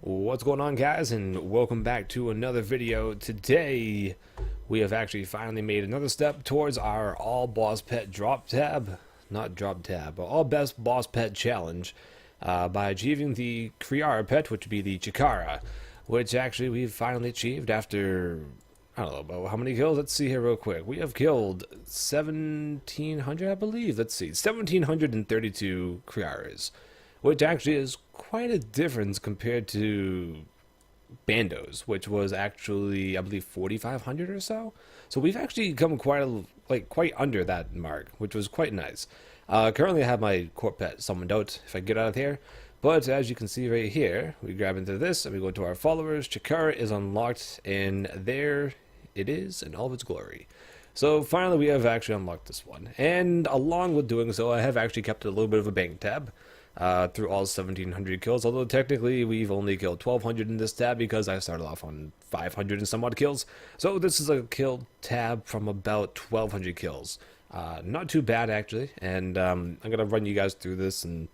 What's going on, guys, and welcome back to another video. Today we have actually finally made another step towards our all boss pet drop tab, not drop tab, but all best boss pet challenge by achieving the Kriara pet, which would be the Chikara, which actually we've finally achieved after, I don't know about how many kills. Let's see here real quick. We have killed 1,700, I believe. Let's see, 1,732 Kriaras, which actually is quite a difference compared to Bandos, which was actually, I believe, 4,500 or so. So we've actually come quite under that mark, which was quite nice. Currently I have my court pet summoned out if I get out of here, but as you can see right here, we grab into this and we go to our followers. Chikara is unlocked, and there it is in all of its glory. So finally we have actually unlocked this one, and along with doing so, I have actually kept a little bit of a bank tab through all 1,700 kills, although technically we've only killed 1,200 in this tab because I started off on 500 and some odd kills. So this is a kill tab from about 1,200 kills. Not too bad, actually, and I'm going to run you guys through this and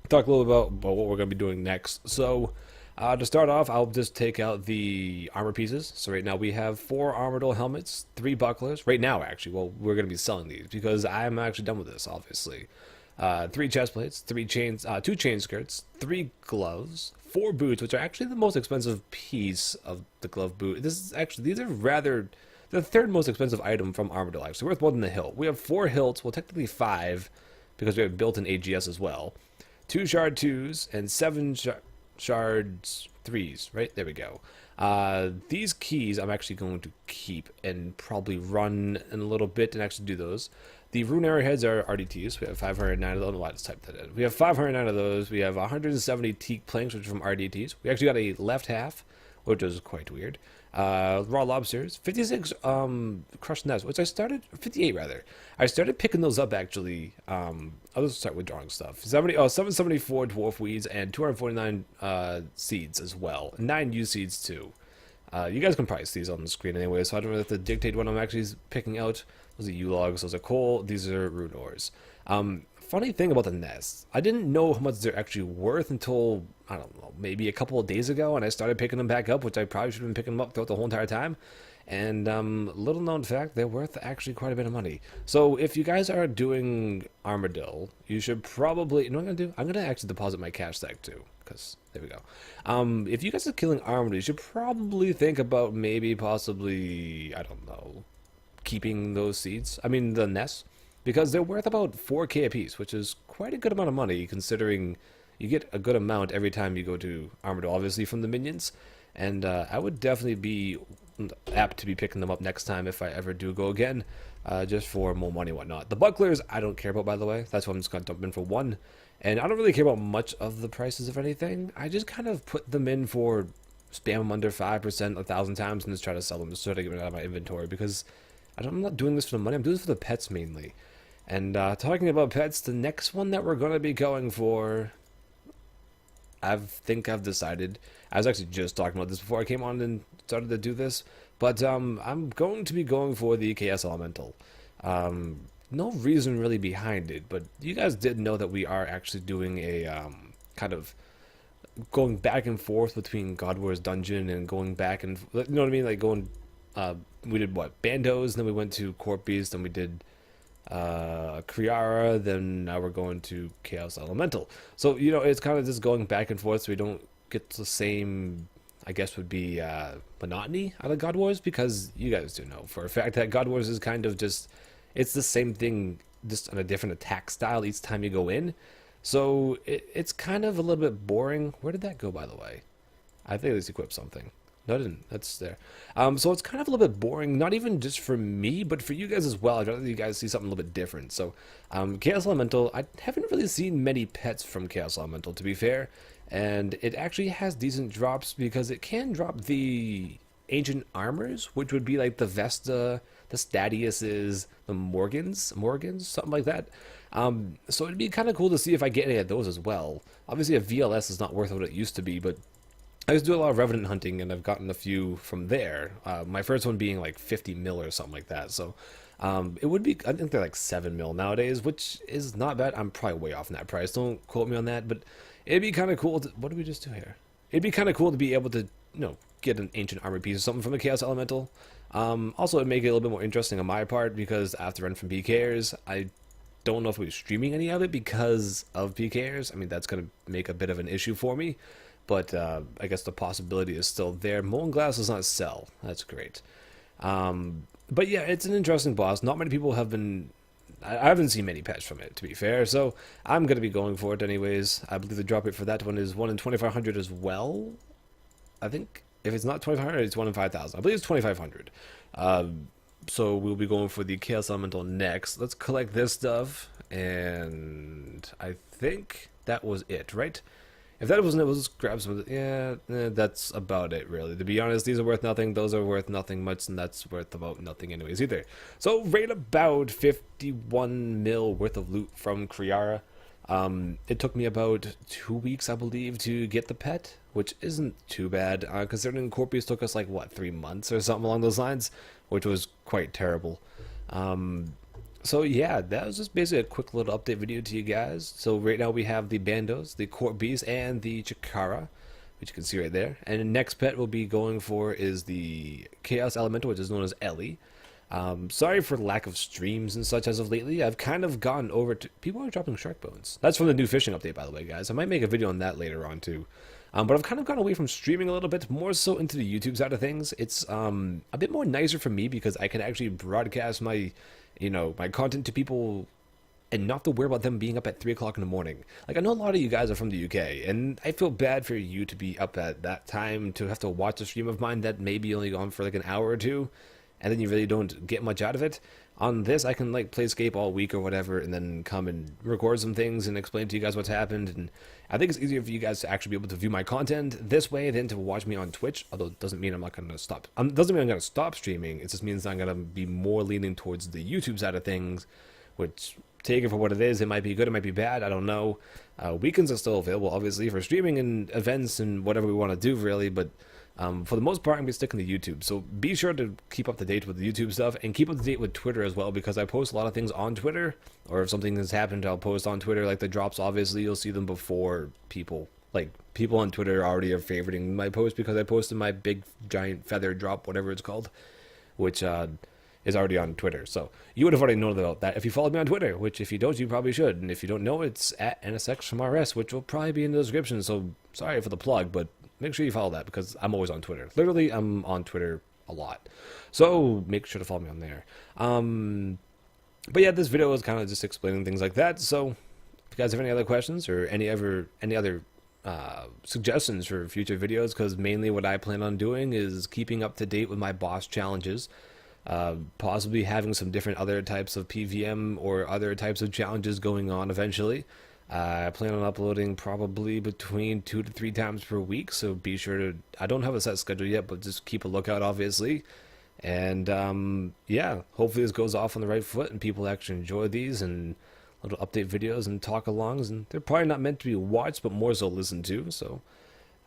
talk a little about what we're going to be doing next. So to start off, I'll just take out the armor pieces. So right now we have 4 armored helmets, 3 bucklers. Right now, actually, well, we're going to be selling these because I'm actually done with this, obviously. 3 chest plates, 3 chains, 2 chain skirts, 3 gloves, 4 boots, which are actually the most expensive piece of the glove boot. These are rather the third most expensive item from Armadillo. Actually, worth more than the hilt. We have 4 hilts, well, technically 5, because we have built-in AGS as well. 2 shard 2s and 7 shards 3s. Right there we go. These keys I'm actually going to keep and probably run in a little bit and actually do those. The rune arrowheads are RDTs. We have 509 of those. Let's type that in. We have 509 of those. We have 170 teak planks, which are from RDTs. We actually got a left half, which is quite weird. Raw lobsters, 56 crushed nests, which I started, 58 rather. I started picking those up actually. I'll just start withdrawing stuff. 774 dwarf weeds and 249 seeds as well. 9 U seeds too. You guys can probably see these on the screen anyway, so I don't really have to dictate what I'm actually picking out. Those are U-logs, those are coal, these are rune ores. Funny thing about the nests, I didn't know how much they're actually worth until, I don't know, maybe a couple of days ago, and I started picking them back up, which I probably should have been picking them up throughout the whole entire time. And little known fact, they're worth actually quite a bit of money. So if you guys are doing Armadillo, you should probably, you know what I'm going to do? I'm going to actually deposit my cash stack too, because there we go. If you guys are killing Armadillo, you should probably think about maybe possibly, I don't know, keeping those seeds, the nests, because they're worth about 4k a piece, which is quite a good amount of money considering you get a good amount every time you go to Armadillo, obviously from the minions. And I would definitely be apt to be picking them up next time if I ever do go again, just for more money and whatnot. The bucklers I don't care about, by the way. That's why I'm just going to dump in for 1. And I don't really care about much of the prices of anything. I just kind of put them in for spam them under 5% 1,000 times and just try to sell them just so I get them out of my inventory, because I'm not doing this for the money. I'm doing this for the pets mainly. And talking about pets, the next one that we're going to be going for, I think I've decided. I was actually just talking about this before I came on and started to do this, but I'm going to be going for the KS Elemental. No reason really behind it, but you guys did know that we are actually doing a kind of going back and forth between God War's Dungeon and going back and, you know what I mean, like going, we did what, Bandos, then we went to Court Beast, then we did Kriara, then now we're going to Chaos Elemental. So, you know, it's kind of just going back and forth so we don't get the same, I guess would be monotony out of God Wars, because you guys do know for a fact that God Wars is kind of just, it's the same thing just on a different attack style each time you go in. So it's kind of a little bit boring. Where did that go, by the way? I think let's equip something. No, I didn't. That's there. So it's kind of a little bit boring, not even just for me, but for you guys as well. I'd rather you guys see something a little bit different. So Chaos Elemental, I haven't really seen many pets from Chaos Elemental, to be fair. And it actually has decent drops because it can drop the ancient armors, which would be like the Vesta, the Stadiuses, the Morgans, something like that. So it'd be kind of cool to see if I get any of those as well. Obviously a VLS is not worth what it used to be, but I used to do a lot of Revenant hunting, and I've gotten a few from there. My first one being like 50 mil or something like that. So it would be, I think they're like 7 mil nowadays, which is not bad. I'm probably way off in that price. Don't quote me on that, but it'd be kind of cool to, what did we just do here? it'd be kind of cool to be able to, get an ancient armor piece or something from a Chaos Elemental. Also, it'd make it a little bit more interesting on my part because after running from PKers, I don't know if we're streaming any of it because of PKers. I mean, that's going to make a bit of an issue for me, but I guess the possibility is still there. Molten Glass does not sell. That's great. But yeah, it's an interesting boss. Not many people have been... I haven't seen many patches from it, to be fair, so I'm going to be going for it anyways. I believe the drop rate for that one is 1 in 2,500 as well. I think if it's not 2,500, it's 1 in 5,000. I believe it's 2,500. So we'll be going for the Chaos Elemental next. Let's collect this stuff, and I think that was it, right? If that wasn't it, we'll just grab some of it. Yeah, that's about it, really. To be honest, these are worth nothing, those are worth nothing much, and that's worth about nothing anyways either. So, right about 51 mil worth of loot from Kriara. It took me about 2 weeks, I believe, to get the pet, which isn't too bad, considering Corpius took us, like, what, 3 months or something along those lines, which was quite terrible. So yeah, that was just basically a quick little update video to you guys. So right now we have the Bandos, the Court Beast, and the Chikara, which you can see right there. And the next pet we'll be going for is the Chaos Elemental, which is known as Ellie. Sorry for lack of streams and such as of lately. I've kind of gotten over to... People are dropping shark bones. That's from the new fishing update, by the way, guys. I might make a video on that later on, too. But I've kind of gone away from streaming a little bit, more so into the YouTube side of things. It's a bit more nicer for me because I can actually broadcast my... my content to people and not have to worry about them being up at 3 o'clock in the morning. Like, I know a lot of you guys are from the UK, and I feel bad for you to be up at that time to have to watch a stream of mine that may be only gone for like an hour or two, and then you really don't get much out of it. On this, I can like play Scape all week or whatever, and then come and record some things and explain to you guys what's happened. And I think it's easier for you guys to actually be able to view my content this way than to watch me on Twitch. Although it doesn't mean I'm not going to stop. Doesn't mean I'm going to stop streaming. It just means I'm going to be more leaning towards the YouTube side of things, which, take it for what it is. It might be good, it might be bad. I don't know. Weekends are still available, obviously, for streaming and events and whatever we want to do, really. But for the most part, I'm going to be sticking to YouTube. So be sure to keep up to date with the YouTube stuff and keep up to date with Twitter as well, because I post a lot of things on Twitter, or if something has happened, I'll post on Twitter. Like the drops, obviously, you'll see them before people. Like, people on Twitter already are favoriting my post because I posted my big, giant feather drop, whatever it's called, which is already on Twitter. So you would have already known about that if you followed me on Twitter, which if you don't, you probably should. And if you don't know, it's at NSX which will probably be in the description. So sorry for the plug, but make sure you follow that because I'm always on Twitter. Literally, I'm on Twitter a lot. So make sure to follow me on there. But yeah, this video is kind of just explaining things like that. So if you guys have any other questions or any other suggestions for future videos, because mainly what I plan on doing is keeping up to date with my boss challenges, possibly having some different other types of PVM or other types of challenges going on eventually. I plan on uploading probably between 2 to 3 times per week, so be sure to... I don't have a set schedule yet, but just keep a lookout, obviously. And, yeah, hopefully this goes off on the right foot and people actually enjoy these and little update videos and talk-alongs. And they're probably not meant to be watched, but more so listened to, so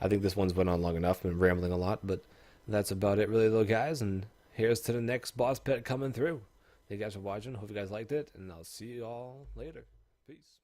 I think this one's went on long enough. I've been rambling a lot, but that's about it really, though, guys. And here's to the next boss pet coming through. Thank you guys for watching. Hope you guys liked it, and I'll see you all later. Peace.